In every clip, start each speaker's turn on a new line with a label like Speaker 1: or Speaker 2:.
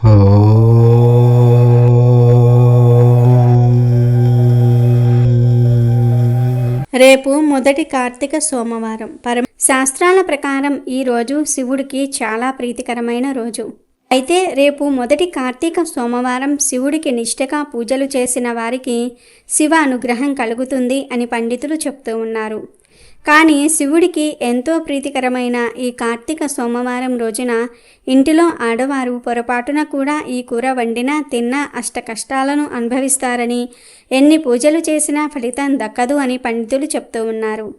Speaker 1: రేపు మొదటి కార్తీక సోమవారం. శాస్త్రాల ప్రకారం ఈ రోజు శివుడికి చాలా ప్రీతికరమైన రోజు. అయితే రేపు మొదటి కార్తీక సోమవారం శివుడికి నిష్ఠగా పూజలు చేసిన వారికి శివ అనుగ్రహం కలుగుతుంది అని పండితులు చెప్తూ ఉన్నారు. కానీ శివుడికి ఎంతో ప్రీతికరమైన ఈ కార్తీక సోమవారం రోజున ఇంటిలో ఆడవారు పొరపాటున కూడా ఈ కూర వండినా తిన్నా అష్ట కష్టాలను అనుభవిస్తారని, ఎన్ని పూజలు చేసినా ఫలితం దక్కదు అని పండితులు చెప్తూ ఉన్నారు.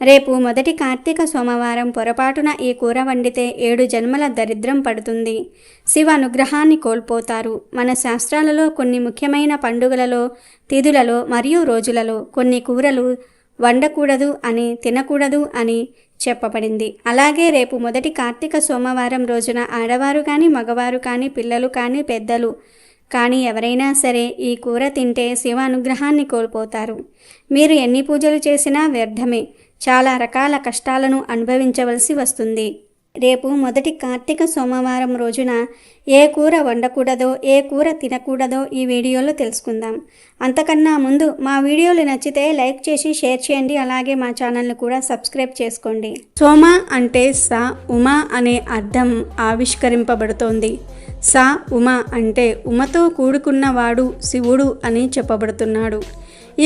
Speaker 1: రేపు మొదటి కార్తీక సోమవారం పొరపాటున ఈ కూర వండితే 7 జన్మల దరిద్రం పడుతుంది, శివ అనుగ్రహాన్ని కోల్పోతారు. మన శాస్త్రాలలో కొన్ని ముఖ్యమైన పండుగలలో, తిథులలో మరియు రోజులలో కొన్ని కూరలు వండకూడదు అని, తినకూడదు అని చెప్పబడింది. అలాగే రేపు మొదటి కార్తీక సోమవారం రోజున ఆడవారు కానీ, మగవారు కానీ, పిల్లలు కానీ, పెద్దలు కానీ ఎవరైనా సరే ఈ కూర తింటే శివ అనుగ్రహాన్ని కోల్పోతారు. మీరు ఎన్ని పూజలు చేసినా వ్యర్థమే, చాలా రకాల కష్టాలను అనుభవించవలసి వస్తుంది. రేపు మొదటి కార్తీక సోమవారం రోజున ఏ కూర వండకూడదో, ఏ కూర తినకూడదో ఈ వీడియోలో తెలుసుకుందాం. అంతకన్నా ముందు మా వీడియోలు నచ్చితే లైక్ చేసి షేర్ చేయండి. అలాగే మా ఛానల్ని కూడా సబ్స్క్రైబ్ చేసుకోండి. సోమ అంటే స ఉమ అనే అర్థం ఆవిష్కరింపబడుతోంది. స ఉమ అంటే ఉమతో కూడుకున్నవాడు శివుడు అని చెప్పబడుతున్నాడు.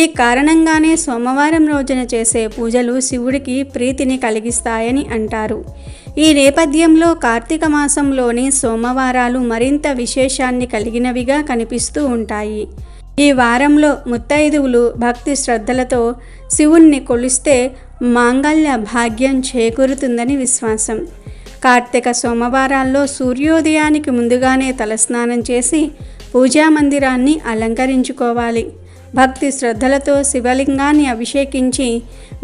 Speaker 1: ఈ కారణంగానే సోమవారం రోజున చేసే పూజలు శివుడికి ప్రీతిని కలిగిస్తాయని అంటారు. ఈ నేపథ్యంలో కార్తీక మాసంలోని సోమవారాలు మరింత విశేషాన్ని కలిగినవిగా కనిపిస్తూ ఉంటాయి. ఈ వారంలో ముత్తైదువులు భక్తి శ్రద్ధలతో శివుణ్ణి కొలిస్తే మాంగళ్య భాగ్యం చేకూరుతుందని విశ్వాసం. కార్తీక సోమవారాల్లో సూర్యోదయానికి ముందుగానే తలస్నానం చేసి పూజా మందిరాన్ని అలంకరించుకోవాలి. భక్తి శ్రద్ధలతో శివలింగాన్ని అభిషేకించి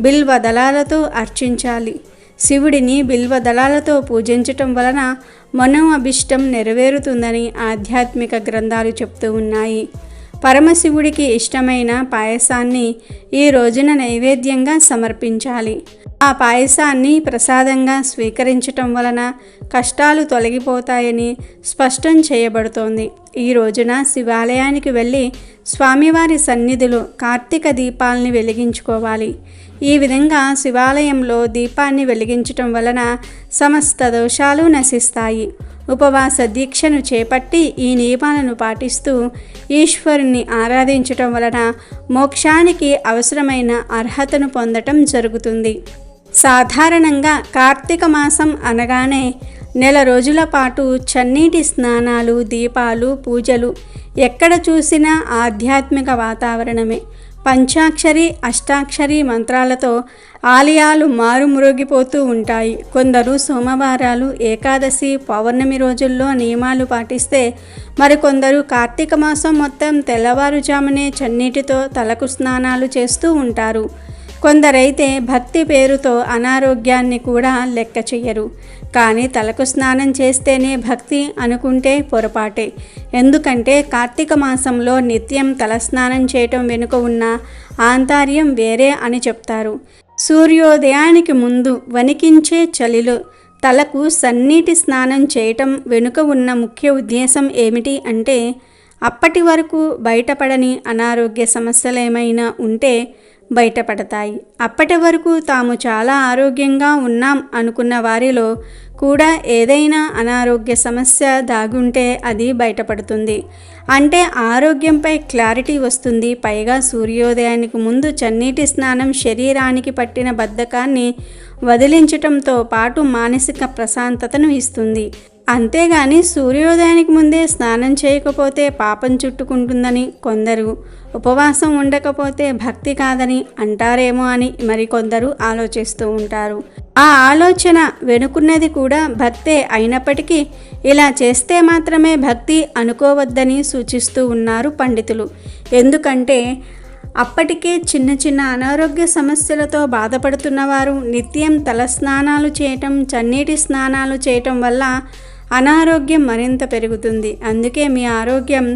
Speaker 1: బిల్వ దళాలతో అర్చించాలి. శివుడిని బిల్వ దళాలతో పూజించటం వలన మనోఅభిష్టం నెరవేరుతుందని ఆధ్యాత్మిక గ్రంథాలు చెప్తూ ఉన్నాయి. పరమశివుడికి ఇష్టమైన పాయసాన్ని ఈ రోజున నైవేద్యంగా సమర్పించాలి. ఆ పాయసాన్ని ప్రసాదంగా స్వీకరించటం వలన కష్టాలు తొలగిపోతాయని స్పష్టం చేయబడుతోంది. ఈ రోజున శివాలయానికి వెళ్ళి స్వామివారి సన్నిధిలో కార్తీక దీపాల్ని వెలిగించుకోవాలి. ఈ విధంగా శివాలయంలో దీపాన్ని వెలిగించటం వలన సమస్త దోషాలు నశిస్తాయి. ఉపవాస దీక్షను చేపట్టి ఈ నియమాలను పాటిస్తూ ఈశ్వరుని ఆరాధించటం వలన మోక్షానికి అవసరమైన అర్హతను పొందటం జరుగుతుంది. సాధారణంగా కార్తీక మాసం అనగానే నెల రోజుల పాటు చన్నీటి స్నానాలు, దీపాలు, పూజలు, ఎక్కడ చూసినా ఆధ్యాత్మిక వాతావరణమే. పంచాక్షరి, అష్టాక్షరి మంత్రాలతో ఆలయాలు మారుమ్రోగిపోతూ ఉంటాయి. కొందరు సోమవారాలు, ఏకాదశి, పౌర్ణమి రోజుల్లో నియమాలు పాటిస్తే మరికొందరు కార్తీక మాసం మొత్తం తెల్లవారుజామునే చన్నీటితో తలకు స్నానాలు చేస్తూ ఉంటారు. కొందరైతే భక్తి పేరుతో అనారోగ్యాన్ని కూడా లెక్క చెయ్యరు. కానీ తలకు స్నానం చేస్తేనే భక్తి అనుకుంటే పొరపాటే. ఎందుకంటే కార్తీక మాసంలో నిత్యం తలస్నానం చేయటం వెనుక ఉన్న ఆంతర్యం వేరే అని చెప్తారు. సూర్యోదయానికి ముందు వణికించే చలిలో తలకు సన్నీటి స్నానం చేయటం వెనుక ఉన్న ముఖ్య ఉద్దేశం ఏమిటి అంటే, అప్పటి వరకు బయటపడని అనారోగ్య సమస్యలేమైనా ఉంటే బయటపడతాయి. అప్పటి వరకు తాము చాలా ఆరోగ్యంగా ఉన్నాం అనుకున్న వారిలో కూడా ఏదైనా అనారోగ్య సమస్య దాగుంటే అది బయటపడుతుంది. అంటే ఆరోగ్యంపై క్లారిటీ వస్తుంది. పైగా సూర్యోదయానికి ముందు చన్నీటి స్నానం శరీరానికి పట్టిన బద్ధకాన్ని వదిలించటంతో పాటు మానసిక ప్రశాంతతను ఇస్తుంది. అంతేగాని సూర్యోదయానికి ముందే స్నానం చేయకపోతే పాపం చుట్టుకుంటుందని కొందరు, ఉపవాసం ఉండకపోతే భక్తి కాదని అంటారేమో అని మరికొందరు ఆలోచిస్తూ ఉంటారు. ఆ ఆలోచన వెనుకున్నది కూడా భక్తే అయినప్పటికీ ఇలా చేస్తే మాత్రమే భక్తి అనుకోవద్దని సూచిస్తూ ఉన్నారు పండితులు. ఎందుకంటే అప్పటికే చిన్న చిన్న అనారోగ్య సమస్యలతో బాధపడుతున్నవారు నిత్యం తలస్నానాలు చేయటం, చన్నీటి స్నానాలు చేయటం వల్ల అనారోగ్యం మరింత పెరుగుతుంది. అందుకే మీ ఆరోగ్యం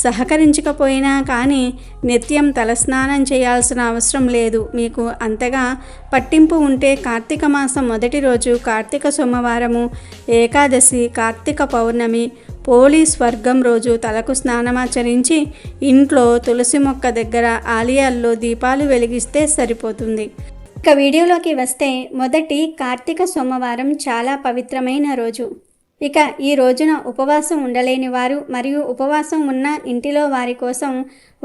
Speaker 1: సహకరించకపోయినా కానీ నిత్యం తలస్నానం చేయాల్సిన అవసరం లేదు. మీకు అంతగా పట్టింపు ఉంటే కార్తీక మాసం మొదటి రోజు, కార్తీక సోమవారము, ఏకాదశి, కార్తీక పౌర్ణమి, పోలీస్ వర్గం రోజు తలకు స్నానమాచరించి ఇంట్లో తులసి మొక్క దగ్గర ఆలయాల్లో దీపాలు వెలిగిస్తే సరిపోతుంది. ఇక వీడియోలోకి వస్తే మొదటి కార్తీక సోమవారం చాలా పవిత్రమైన రోజు. ఇక ఈ రోజున ఉపవాసం ఉండలేని వారు మరియు ఉపవాసం ఉన్న ఇంటిలో వారి కోసం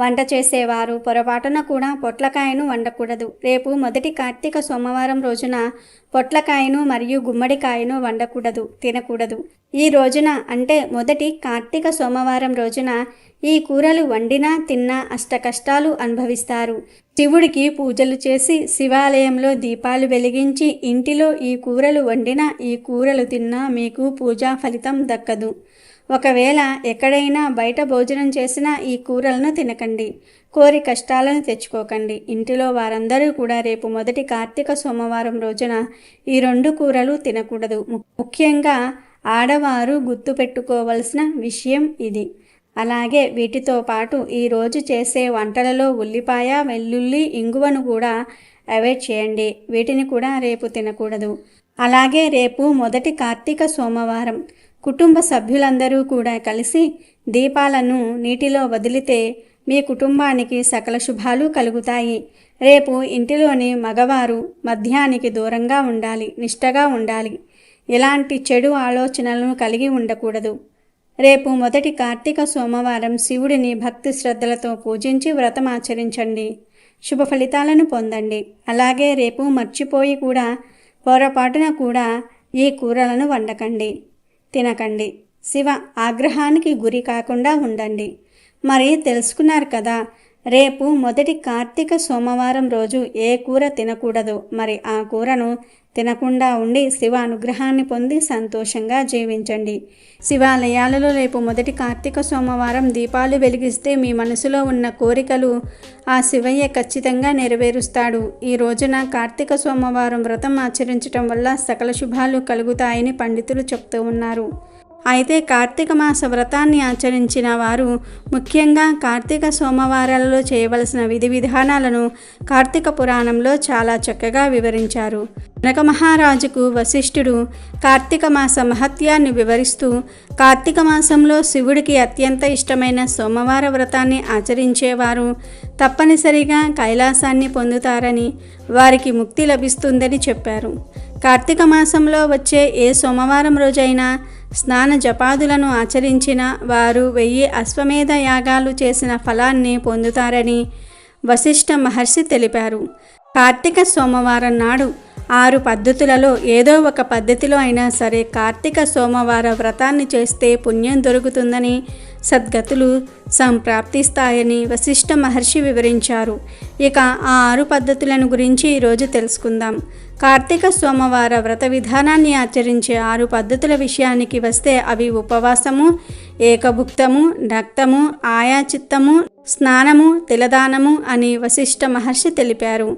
Speaker 1: వంట చేసేవారు పొరపాటున కూడా పొట్లకాయను వండకూడదు. రేపు మొదటి కార్తీక సోమవారం రోజున పొట్లకాయను మరియు గుమ్మడికాయను వండకూడదు, తినకూడదు. ఈ రోజున అంటే మొదటి కార్తీక సోమవారం రోజున ఈ కూరలు వండినా తిన్నా అష్ట కష్టాలు అనుభవిస్తారు. శివుడికి పూజలు చేసి శివాలయంలో దీపాలు వెలిగించి ఇంటిలో ఈ కూరలు వండినా ఈ కూరలు తిన్నా మీకు పూజా ఫలితం దక్కదు. ఒకవేళ ఎక్కడైనా బయట భోజనం చేసినా ఈ కూరలను తినకండి. కోరి కష్టాలను తెచ్చుకోకండి. ఇంటిలో వారందరూ కూడా రేపు మొదటి కార్తీక సోమవారం రోజున ఈ 2 కూరలు తినకూడదు. ముఖ్యంగా ఆడవారు గుర్తుపెట్టుకోవలసిన విషయం ఇది. అలాగే వీటితో పాటు ఈరోజు చేసే వంటలలో ఉల్లిపాయ, వెల్లుల్లి, ఇంగువను కూడా అవాయిడ్ చేయండి. వీటిని కూడా రేపు తినకూడదు. అలాగే రేపు మొదటి కార్తీక సోమవారం కుటుంబ సభ్యులందరూ కూడా కలిసి దీపాలను నీటిలో వదిలితే మీ కుటుంబానికి సకల శుభాలు కలుగుతాయి. రేపు ఇంటిలోని మగవారు మద్యానికి దూరంగా ఉండాలి, నిష్టగా ఉండాలి. ఎలాంటి చెడు ఆలోచనలను కలిగి ఉండకూడదు. రేపు మొదటి కార్తీక సోమవారం శివుడిని భక్తి శ్రద్ధలతో పూజించి వ్రతం ఆచరించండి. శుభ ఫలితాలను పొందండి. అలాగే రేపు మర్చిపోయి కూడా పొరపాటున కూడా ఈ కూరలను వండకండి, తినకండి. శివ ఆగ్రహానికి గురి కాకుండా ఉండండి. మరి తెలుసుకున్నారు కదా, రేపు మొదటి కార్తీక సోమవారం రోజు ఏ కూర తినకూడదు. మరి ఆ కూరను తినకుండా ఉండి శివ అనుగ్రహాన్ని పొంది సంతోషంగా జీవించండి. శివాలయాలలో రేపు మొదటి కార్తీక సోమవారం దీపాలు వెలిగిస్తే మీ మనసులో ఉన్న కోరికలు ఆ శివయ్య ఖచ్చితంగా నెరవేరుస్తాడు. ఈ రోజున కార్తీక సోమవారం వ్రతం ఆచరించడం వల్ల సకల శుభాలు కలుగుతాయని పండితులు చెప్తూ ఉన్నారు. అయితే కార్తీక మాస వ్రతాన్ని ఆచరించిన వారు ముఖ్యంగా కార్తీక సోమవారాలలో చేయవలసిన విధి విధానాలను కార్తీక పురాణంలో చాలా చక్కగా వివరించారు. జనక మహారాజుకు వశిష్ఠుడు కార్తీక మాస మహత్యాన్ని వివరిస్తూ కార్తీక మాసంలో శివుడికి అత్యంత ఇష్టమైన సోమవార వ్రతాన్ని ఆచరించేవారు తప్పనిసరిగా కైలాసాన్ని పొందుతారని, వారికి ముక్తి లభిస్తుందని చెప్పారు. కార్తీక మాసంలో వచ్చే ఏ సోమవారం రోజైనా స్నాన జపాదులను ఆచరించిన వారు 1000 అశ్వమేధ యాగాలు చేసిన ఫలాన్ని పొందుతారని వశిష్ఠ మహర్షి తెలిపారు. కార్తీక సోమవారం నాడు 6 పద్ధతులలో ఏదో ఒక పద్ధతిలో అయినా సరే కార్తీక సోమవార వ్రతాన్ని చేస్తే పుణ్యం దొరుకుతుందని, సద్గతులు సంప్రాప్తిస్తాయని వశిష్ఠ మహర్షి వివరించారు. ఇక ఆ 6 పద్ధతులను గురించి ఈరోజు తెలుసుకుందాం. కార్తీక సోమవార వ్రత విధానాన్ని ఆచరించే 6 పద్ధతుల విషయానికి వస్తే అవి ఉపవాసము, ఏకభుక్తము, నక్తము, ఆయాచిత్తము, స్నానము, తిలదానము అని వశిష్ఠ మహర్షి తెలిపారు.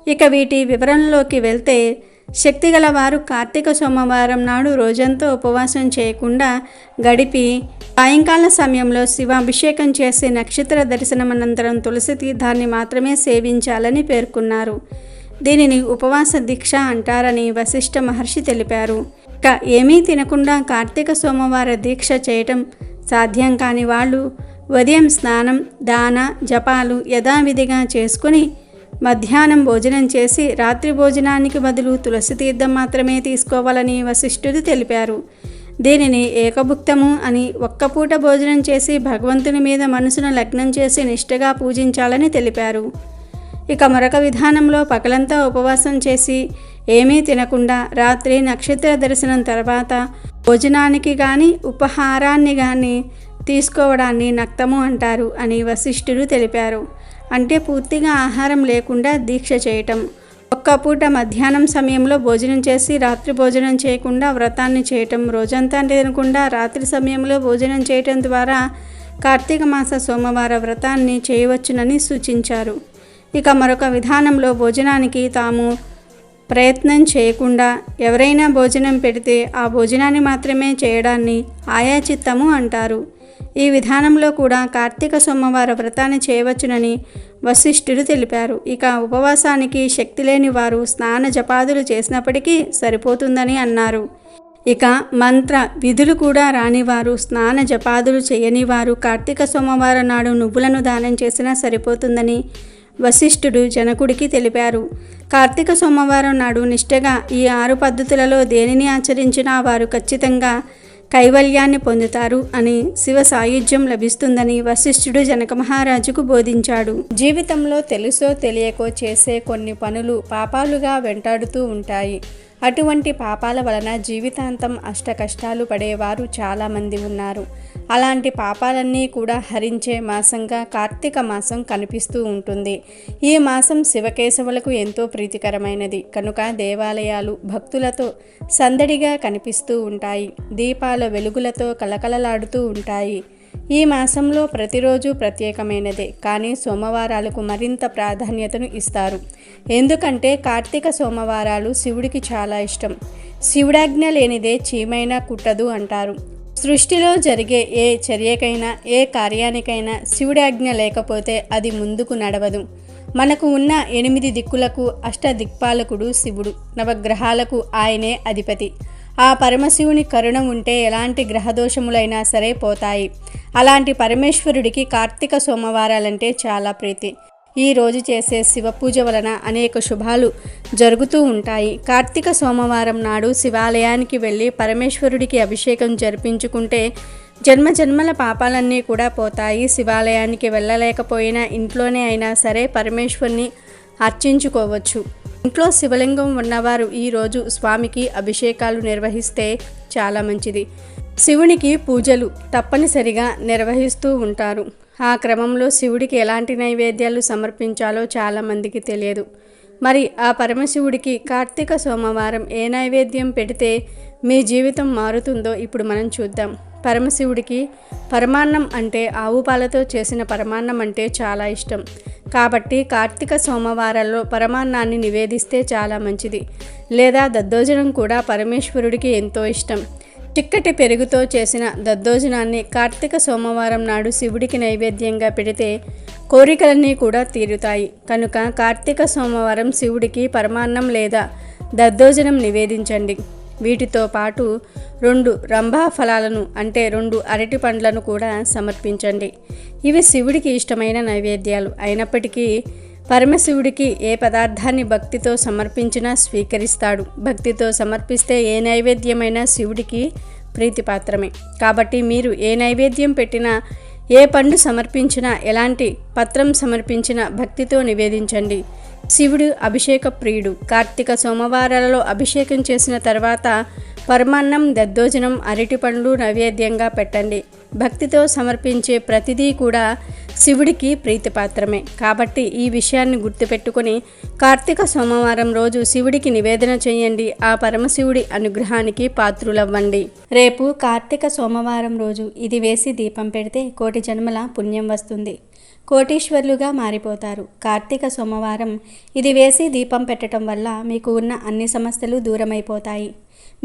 Speaker 1: ఇక వీటి వివరణలోకి వెళ్తే, శక్తిగల వారు కార్తీక సోమవారం నాడు రోజంతా ఉపవాసం చేయకుండా గడిపి సాయంకాల సమయంలో శివాభిషేకం చేసి నక్షత్ర దర్శనం అనంతరం తులసి తీర్థాన్ని మాత్రమే సేవించాలని పేర్కొన్నారు. దీనిని ఉపవాస దీక్ష అంటారని వశిష్ఠ మహర్షి తెలిపారు. ఇక ఏమీ తినకుండా కార్తీక సోమవార దీక్ష చేయటం సాధ్యం కాని వాళ్ళు ఉదయం స్నానం, దాన, జపాలు యథావిధిగా చేసుకుని మధ్యాహ్నం భోజనం చేసి రాత్రి భోజనానికి బదులు తులసి తీర్థం మాత్రమే తీసుకోవాలని వశిష్ఠుడు తెలిపారు. దీనిని ఏకభుక్తము అని, ఒక్కపూట భోజనం చేసి భగవంతుని మీద మనసును లగ్నం చేసి నిష్ఠగా పూజించాలని తెలిపారు. ఇక మరొక విధానంలో పగలంతా ఉపవాసం చేసి ఏమీ తినకుండా రాత్రి నక్షత్ర దర్శనం తర్వాత భోజనానికి కానీ ఉపహారాన్ని కానీ తీసుకోవడాన్ని నక్తము అంటారు అని వశిష్ఠుడు తెలిపారు. అంటే పూర్తిగా ఆహారం లేకుండా దీక్ష చేయటం. ఒక్క పూట మధ్యాహ్నం సమయంలో భోజనం చేసి రాత్రి భోజనం చేయకుండా వ్రతాన్ని చేయటం, రోజంతా తినకుండా రాత్రి సమయంలో భోజనం చేయటం ద్వారా కార్తీక మాస సోమవార వ్రతాన్ని చేయవచ్చునని సూచించారు. ఇక మరొక విధానంలో భోజనానికి తాము ప్రయత్నం చేయకుండా ఎవరైనా భోజనం పెడితే ఆ భోజనాన్ని మాత్రమే చేయడాన్ని ఆయాచిత్తము అంటారు. ఈ విధానంలో కూడా కార్తీక సోమవార వ్రతాన్ని చేయవచ్చునని వశిష్ఠుడు తెలిపారు. ఇక ఉపవాసానికి శక్తి లేని వారు స్నాన జపాదులు చేసినప్పటికీ సరిపోతుందని అన్నారు. ఇక మంత్ర విధులు కూడా రానివారు, స్నాన జపాదులు చేయనివారు కార్తీక సోమవారం నాడు నువ్వులను దానం చేసినా సరిపోతుందని వశిష్ఠుడు జనకుడికి తెలిపారు. కార్తీక సోమవారం నాడు నిష్ఠగా ఈ 6 పద్ధతులలో దేనిని ఆచరించినా వారు ఖచ్చితంగా కైవల్యాన్ని పొందుతారు అని, శివ సాయుధ్యం లభిస్తుందని వశిష్ఠుడు జనక మహారాజుకు బోధించాడు. జీవితంలో తెలుసో తెలియకో చేసే కొన్ని పనులు పాపాలుగా వెంటాడుతూ ఉంటాయి. అటువంటి పాపాల వలన జీవితాంతం అష్టకష్టాలు పడేవారు చాలామంది ఉన్నారు. అలాంటి పాపాలన్నీ కూడా హరించే మాసంగా కార్తీక మాసం కనిపిస్తూ ఉంటుంది. ఈ మాసం శివకేశవులకు ఎంతో ప్రీతికరమైనది కనుక దేవాలయాలు భక్తులతో సందడిగా కనిపిస్తూ ఉంటాయి. దీపాల వెలుగులతో కలకలలాడుతూ ఉంటాయి. ఈ మాసంలో ప్రతిరోజు ప్రత్యేకమైనదే, కానీ సోమవారాలకు మరింత ప్రాధాన్యతను ఇస్తారు. ఎందుకంటే కార్తీక సోమవారాలు శివుడికి చాలా ఇష్టం. శివుడాజ్ఞ లేనిదే చీమైనా కుట్టదు అంటారు. సృష్టిలో జరిగే ఏ చర్యకైనా ఏ కార్యానికైనా శివుడాజ్ఞ లేకపోతే అది ముందుకు నడవదు. మనకు ఉన్న 8 దిక్కులకు అష్టదిక్పాలకుడు శివుడు, నవగ్రహాలకు ఆయనే అధిపతి. ఆ పరమశివుని కరుణ ఉంటే ఎలాంటి గ్రహదోషములైనా సరే పోతాయి. అలాంటి పరమేశ్వరుడికి కార్తీక సోమవారాలంటే చాలా ప్రీతి. ఈ రోజు చేసే శివ పూజ వలన అనేక శుభాలు జరుగుతూ ఉంటాయి. కార్తీక సోమవారం నాడు శివాలయానికి వెళ్ళి పరమేశ్వరుడికి అభిషేకం జరిపించుకుంటే జన్మజన్మల పాపాలన్నీ కూడా పోతాయి. శివాలయానికి వెళ్ళలేకపోయినా ఇంట్లోనే అయినా సరే పరమేశ్వరుని అర్చించుకోవచ్చు. ఇంట్లో శివలింగం ఉన్నవారు ఈరోజు స్వామికి అభిషేకాలు నిర్వహిస్తే చాలా మంచిది. శివునికి పూజలు తప్పనిసరిగా నిర్వహిస్తూ ఉంటారు. ఆ క్రమంలో శివుడికి ఎలాంటి నైవేద్యాలు సమర్పించాలో చాలామందికి తెలియదు. మరి ఆ పరమశివుడికి కార్తీక సోమవారం ఏ నైవేద్యం పెడితే మీ జీవితం మారుతుందో ఇప్పుడు మనం చూద్దాం. పరమశివుడికి పరమాన్నం అంటే ఆవు పాలతో చేసిన పరమాన్నం అంటే చాలా ఇష్టం. కాబట్టి కార్తీక సోమవారాల్లో పరమాన్నాన్ని నివేదిస్తే చాలా మంచిది. లేదా దద్దోజనం కూడా పరమేశ్వరుడికి ఎంతో ఇష్టం. చిక్కటి పెరుగుతో చేసిన దద్దోజనాన్ని కార్తీక సోమవారం నాడు శివుడికి నైవేద్యంగా పెడితే కోరికలన్నీ కూడా తీరుతాయి. కనుక కార్తీక సోమవారం శివుడికి పరమాన్నం లేదా దద్దోజనం నివేదించండి. వీటితో పాటు 2 రంభా ఫలాలను అంటే 2 అరటి పండ్లను కూడా సమర్పించండి. ఇవి శివుడికి ఇష్టమైన నైవేద్యాలు అయినప్పటికీ పరమశివుడికి ఏ పదార్థాన్ని భక్తితో సమర్పించినా స్వీకరిస్తాడు. భక్తితో సమర్పిస్తే ఏ నైవేద్యమైనా శివుడికి ప్రీతిపాత్రమే. కాబట్టి మీరు ఏ నైవేద్యం పెట్టినా, ఏ పండు సమర్పించినా, ఎలాంటి పత్రం సమర్పించినా భక్తితో నివేదించండి. శివుడు అభిషేక ప్రియుడు. కార్తీక సోమవారాలలో అభిషేకం చేసిన తర్వాత పరమాన్నం, దద్దోజనం, అరటి పండ్లు నైవేద్యంగా పెట్టండి. భక్తితో సమర్పించే ప్రతిదీ కూడా శివుడికి ప్రీతిపాత్రమే. కాబట్టి ఈ విషయాన్ని గుర్తుపెట్టుకొని కార్తీక సోమవారం రోజు శివుడికి నివేదన చేయండి. ఆ పరమశివుడి అనుగ్రహానికి పాత్రులవ్వండి. రేపు కార్తీక సోమవారం రోజు ఇది వేసి దీపం పెడితే కోటి జన్మల పుణ్యం వస్తుంది. కోటీశ్వర్లుగా మారిపోతారు. కార్తీక సోమవారం ఇది వేసి దీపం పెట్టడం వల్ల మీకు ఉన్న అన్ని సమస్యలు దూరమైపోతాయి.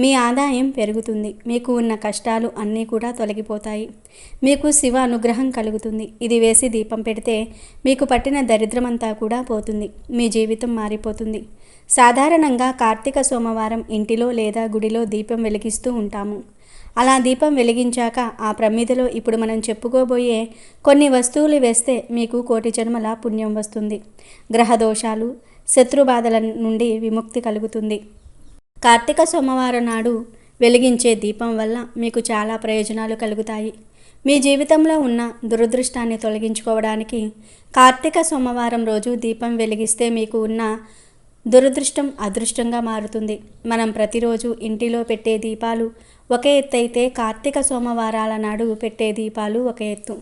Speaker 1: మీ ఆదాయం పెరుగుతుంది. మీకు ఉన్న కష్టాలు అన్నీ కూడా తొలగిపోతాయి. మీకు శివ అనుగ్రహం కలుగుతుంది. ఇది వేసి దీపం పెడితే మీకు పట్టిన దరిద్రమంతా కూడా పోతుంది. మీ జీవితం మారిపోతుంది. సాధారణంగా కార్తీక సోమవారం ఇంటిలో లేదా గుడిలో దీపం వెలిగిస్తూ ఉంటాము. అలా దీపం వెలిగించాక ఆ ప్రమిదలో ఇప్పుడు మనం చెప్పుకోబోయే కొన్ని వస్తువులు వేస్తే మీకు కోటి జన్మల పుణ్యం వస్తుంది. గ్రహదోషాలు, శత్రుబాధల నుండి విముక్తి కలుగుతుంది. కార్తీక సోమవారం నాడు వెలిగించే దీపం వల్ల మీకు చాలా ప్రయోజనాలు కలుగుతాయి. మీ జీవితంలో ఉన్న దురదృష్టాన్ని తొలగించుకోవడానికి కార్తీక సోమవారం రోజు దీపం వెలిగిస్తే మీకు ఉన్న దురదృష్టం అదృష్టంగా మారుతుంది. మనం ప్రతిరోజు ఇంటిలో పెట్టే దీపాలు ఒక ఎత్తు అయితే కార్తీక సోమవారాల నాడు పెట్టే దీపాలు ఒక ఎత్తు.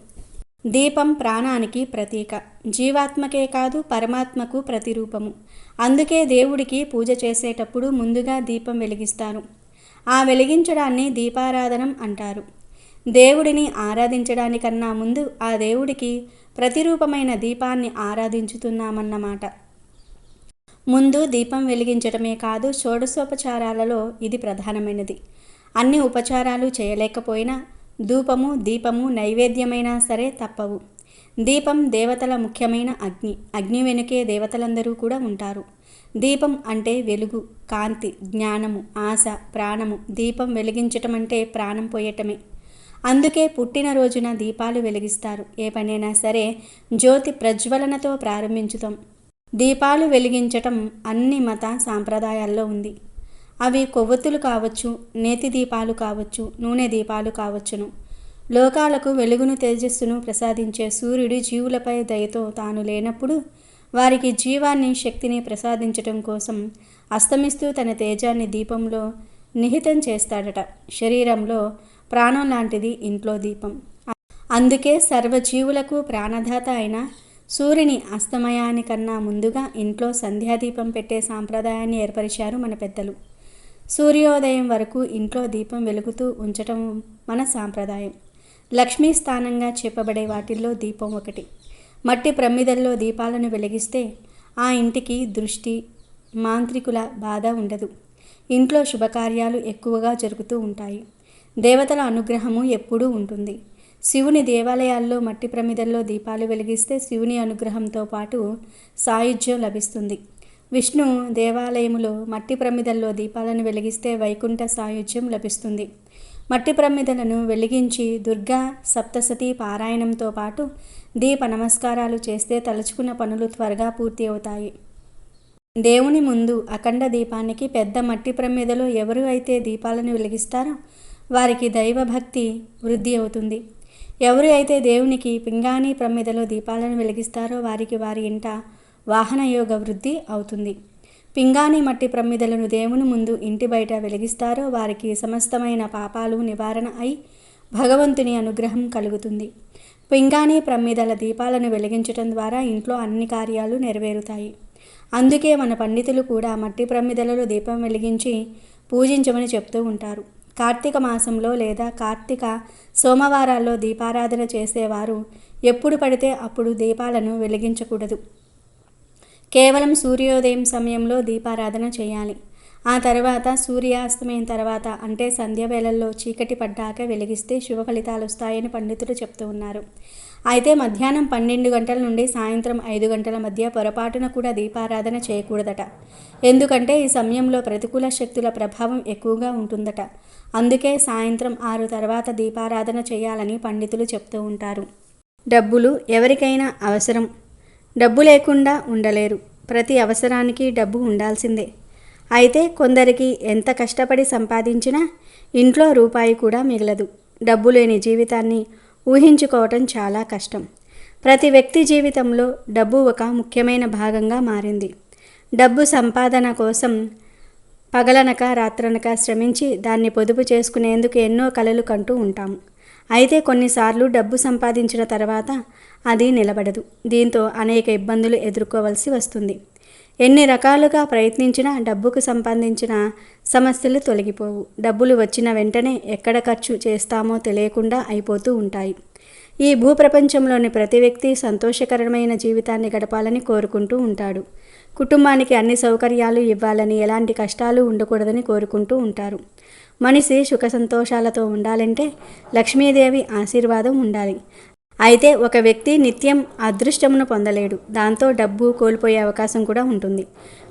Speaker 1: దీపం ప్రాణానికి ప్రతీక. జీవాత్మకే కాదు పరమాత్మకు ప్రతిరూపము. అందుకే దేవుడికి పూజ చేసేటప్పుడు ముందుగా దీపం వెలిగిస్తారు. ఆ వెలిగించడాన్ని దీపారాధనం అంటారు. దేవుడిని ఆరాధించడానికన్నా ముందు ఆ దేవుడికి ప్రతిరూపమైన దీపాన్ని ఆరాధించుతున్నామన్నమాట. ముందు దీపం వెలిగించడమే కాదు, షోడశోపచారాలలో ఇది ప్రధానమైనది. అన్ని ఉపచారాలు చేయలేకపోయినా ధూపము, దీపము, నైవేద్యమైనా సరే తప్పవు. దీపం దేవతల ముఖ్యమైన అగ్ని. అగ్ని వెనుకే దేవతలందరూ కూడా ఉంటారు. దీపం అంటే వెలుగు, కాంతి, జ్ఞానము, ఆశ, ప్రాణము. దీపం వెలిగించటం అంటే ప్రాణం పోయటమే. అందుకే పుట్టినరోజున దీపాలు వెలిగిస్తారు. ఏ పనైనా సరే జ్యోతి ప్రజ్వలనతో ప్రారంభించుతాం. దీపాలు వెలిగించటం అన్ని మత సాంప్రదాయాల్లో ఉంది. అవి కొవ్వొత్తులు కావచ్చు, నేతి దీపాలు కావచ్చు, నూనె దీపాలు కావచ్చును. లోకాలకు వెలుగును, తేజస్సును ప్రసాదించే సూర్యుడి జీవులపై దయతో తాను లేనప్పుడు వారికి జీవాన్ని, శక్తిని ప్రసాదించటం కోసం అస్తమిస్తూ తన తేజాన్ని దీపంలో నిహితం చేస్తాడట. శరీరంలో ప్రాణం లాంటిది ఇంట్లో దీపం. అందుకే సర్వజీవులకు ప్రాణదాత అయిన సూర్యుని అస్తమయానికన్నా ముందుగా ఇంట్లో సంధ్యాదీపం పెట్టే సాంప్రదాయాన్ని ఏర్పరిచారు మన పెద్దలు. సూర్యోదయం వరకు ఇంట్లో దీపం వెలుగుతూ ఉంచటం మన సాంప్రదాయం. లక్ష్మీ స్థానంగా చెప్పబడే వాటిల్లో దీపం ఒకటి. మట్టి ప్రమిదల్లో దీపాలను వెలిగిస్తే ఆ ఇంటికి దృష్టి, మాంత్రికుల బాధ ఉండదు. ఇంట్లో శుభకార్యాలు ఎక్కువగా జరుగుతూ ఉంటాయి. దేవతల అనుగ్రహము ఎప్పుడూ ఉంటుంది. శివుని దేవాలయాల్లో మట్టి ప్రమిదల్లో దీపాలు వెలిగిస్తే శివుని అనుగ్రహంతో పాటు సాయుధ్యం లభిస్తుంది. విష్ణు దేవాలయములో మట్టి ప్రమిదల్లో దీపాలను వెలిగిస్తే వైకుంఠ సాయుధ్యం లభిస్తుంది. మట్టి ప్రమిదలను వెలిగించి దుర్గా సప్తసతి పారాయణంతో పాటు దీప నమస్కారాలు చేస్తే తలుచుకున్న పనులు త్వరగా పూర్తి అవుతాయి. దేవుని ముందు అఖండ దీపానికి పెద్ద మట్టి ప్రమిదలో ఎవరు అయితే దీపాలను వెలిగిస్తారో వారికి దైవభక్తి వృద్ధి అవుతుంది. ఎవరు అయితే దేవునికి పింగాణి ప్రమిదలో దీపాలను వెలిగిస్తారో వారికి వారి ఇంట వాహనయోగ వృద్ధి అవుతుంది. పింగాణి మట్టి ప్రమిదలను దేవుని ముందు ఇంటి బయట వెలిగిస్తారో వారికి సమస్తమైన పాపాలు నివారణ అయి భగవంతుని అనుగ్రహం కలుగుతుంది. పింగాణి ప్రమిదల దీపాలను వెలిగించటం ద్వారా ఇంట్లో అన్ని కార్యాలు నెరవేరుతాయి. అందుకే మన పండితులు కూడా మట్టి ప్రమిదలలో దీపం వెలిగించి పూజించమని చెప్తూ ఉంటారు. కార్తీక మాసంలో లేదా కార్తీక సోమవారాల్లో దీపారాధన చేసేవారు ఎప్పుడు పడితే అప్పుడు దీపాలను వెలిగించకూడదు. కేవలం సూర్యోదయం సమయంలో దీపారాధన చేయాలి. ఆ తర్వాత సూర్యాస్తమయం తర్వాత అంటే సంధ్య వేళల్లో చీకటి పడ్డాక వెలిగిస్తే శుభ ఫలితాలు వస్తాయని పండితులు చెప్తూ ఉన్నారు. అయితే మధ్యాహ్నం 12 గంటల నుండి సాయంత్రం 5 గంటల మధ్య పొరపాటున కూడా దీపారాధన చేయకూడదట. ఎందుకంటే ఈ సమయంలో ప్రతికూల శక్తుల ప్రభావం ఎక్కువగా ఉంటుందట. అందుకే సాయంత్రం 6 తర్వాత దీపారాధన చేయాలని పండితులు చెప్తూ ఉంటారు. డబ్బులు ఎవరికైనా అవసరం. డబ్బు లేకుండా ఉండలేరు. ప్రతి అవసరానికి డబ్బు ఉండాల్సిందే. అయితే కొందరికి ఎంత కష్టపడి సంపాదించినా ఇంట్లో రూపాయి కూడా మిగలదు. డబ్బు లేని జీవితాన్ని ఊహించుకోవటం చాలా కష్టం. ప్రతి వ్యక్తి జీవితంలో డబ్బు ఒక ముఖ్యమైన భాగంగా మారింది. డబ్బు సంపాదన కోసం పగలనక రాత్రనక శ్రమించి దాన్ని పొదుపు చేసుకునేందుకు ఎన్నో కలలు కంటూ ఉంటాము. అయితే కొన్నిసార్లు డబ్బు సంపాదించిన తర్వాత అది నిలబడదు. దీంతో అనేక ఇబ్బందులు ఎదుర్కోవలసి వస్తుంది. ఎన్ని రకాలుగా ప్రయత్నించినా డబ్బుకు సంపాదించిన సమస్యలు తొలగిపోవు. డబ్బులు వచ్చిన వెంటనే ఎక్కడ ఖర్చు చేస్తామో తెలియకుండా అయిపోతూ ఉంటాయి. ఈ భూప్రపంచంలోని ప్రతి వ్యక్తి సంతోషకరమైన జీవితాన్ని గడపాలని కోరుకుంటూ ఉంటాడు. కుటుంబానికి అన్ని సౌకర్యాలు ఇవ్వాలని, ఎలాంటి కష్టాలు ఉండకూడదని కోరుకుంటూ ఉంటారు. మనిషి సుఖ సంతోషాలతో ఉండాలంటే లక్ష్మీదేవి ఆశీర్వాదం ఉండాలి. అయితే ఒక వ్యక్తి నిత్యం అదృష్టమును పొందలేడు. దాంతో డబ్బు కోల్పోయే అవకాశం కూడా ఉంటుంది.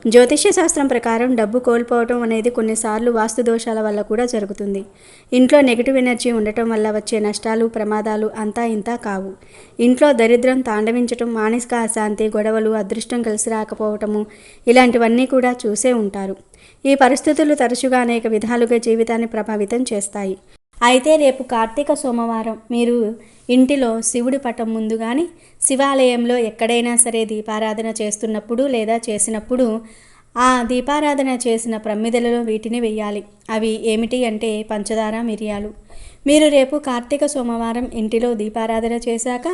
Speaker 1: జ్యోతిష్య శాస్త్రం ప్రకారం డబ్బు కోల్పోవటం అనేది కొన్నిసార్లు వాస్తు దోషాల వల్ల కూడా జరుగుతుంది. ఇంట్లో నెగిటివ్ ఎనర్జీ ఉండటం వల్ల వచ్చే నష్టాలు, ప్రమాదాలు అంతా ఇంతా కావు. ఇంట్లో దరిద్రం తాండవించటం, మానసిక అశాంతి, గొడవలు, అదృష్టం కలిసి రాకపోవటము ఇలాంటివన్నీ కూడా చూసే ఉంటారు. ఈ పరిస్థితులు తరచుగా అనేక విధాలుగా జీవితాన్ని ప్రభావితం చేస్తాయి. అయితే రేపు కార్తీక సోమవారం మీరు ఇంటిలో శివుడి పటం ముందు కానీ శివాలయంలో ఎక్కడైనా సరే దీపారాధన చేస్తున్నప్పుడు లేదా చేసినప్పుడు ఆ దీపారాధన చేసిన ప్రమిదలలో వీటిని వెయ్యాలి. అవి ఏమిటి అంటే పంచదార, మిరియాలు. మీరు రేపు కార్తీక సోమవారం ఇంటిలో దీపారాధన చేశాక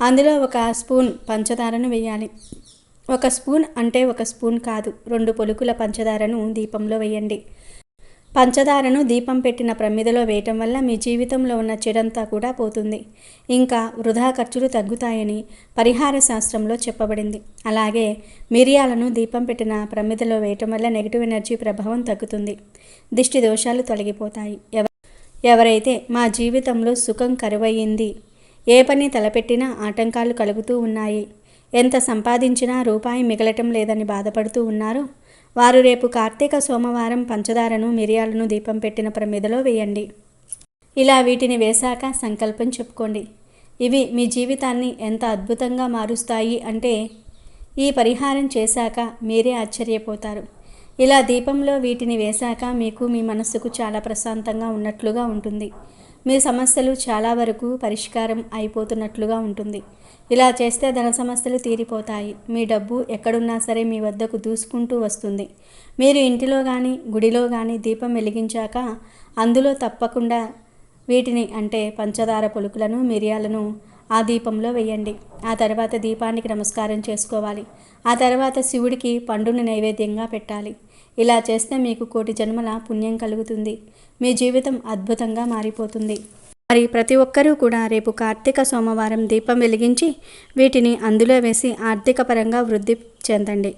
Speaker 1: అందులో 1 స్పూన్ పంచదారను వేయాలి. 1 స్పూన్ అంటే 1 స్పూన్ కాదు, 2 పొలుకుల పంచదారను దీపంలో వేయండి. పంచదారను దీపం పెట్టిన ప్రమిదలో వేయటం వల్ల మీ జీవితంలో ఉన్న చెడంతా కూడా పోతుంది. ఇంకా వృధా ఖర్చులు తగ్గుతాయని పరిహార శాస్త్రంలో చెప్పబడింది. అలాగే మిరియాలను దీపం పెట్టిన ప్రమిదలో వేయటం వల్ల నెగిటివ్ ఎనర్జీ ప్రభావం తగ్గుతుంది. దిష్టి దోషాలు తొలగిపోతాయి. ఎవరైతే మా జీవితంలో సుఖం కరువయ్యింది, ఏ పని తలపెట్టినా ఆటంకాలు కలుగుతూ ఉన్నాయి, ఎంత సంపాదించినా రూపాయి మిగలటం లేదని బాధపడుతూ ఉన్నారో వారు రేపు కార్తీక సోమవారం పంచదారను మిరియాలను దీపం పెట్టిన ప్రమిదలో వేయండి. ఇలా వీటిని వేశాక సంకల్పం చెప్పుకోండి. ఇవి మీ జీవితాన్ని ఎంత అద్భుతంగా మారుస్తాయి అంటే ఈ పరిహారం చేశాక మీరే ఆశ్చర్యపోతారు. ఇలా దీపంలో వీటిని వేశాక మీకు మీ మనస్సుకు చాలా ప్రశాంతంగా ఉన్నట్లుగా ఉంటుంది. మీ సమస్యలు చాలా వరకు పరిష్కారం అయిపోతున్నట్లుగా ఉంటుంది. ఇలా చేస్తే ధన సమస్యలు తీరిపోతాయి. మీ డబ్బు ఎక్కడున్నా సరే మీ వద్దకు దూసుకుంటూ వస్తుంది. మీరు ఇంటిలో కానీ గుడిలో కానీ దీపం వెలిగించాక అందులో తప్పకుండా వీటిని అంటే పంచదార పులుకులను మిరియాలను ఆ దీపంలో వేయండి. ఆ తర్వాత దీపానికి నమస్కారం చేసుకోవాలి. ఆ తర్వాత శివుడికి పండును నైవేద్యంగా పెట్టాలి. ఇలా చేస్తే మీకు కోటి జన్మల పుణ్యం కలుగుతుంది. మీ జీవితం అద్భుతంగా మారిపోతుంది. మరి ప్రతి ఒక్కరూ కూడా రేపు కార్తీక సోమవారం దీపం వెలిగించి వీటిని అందులో వేసి ఆర్థిక పరంగా వృద్ధి చెందండి.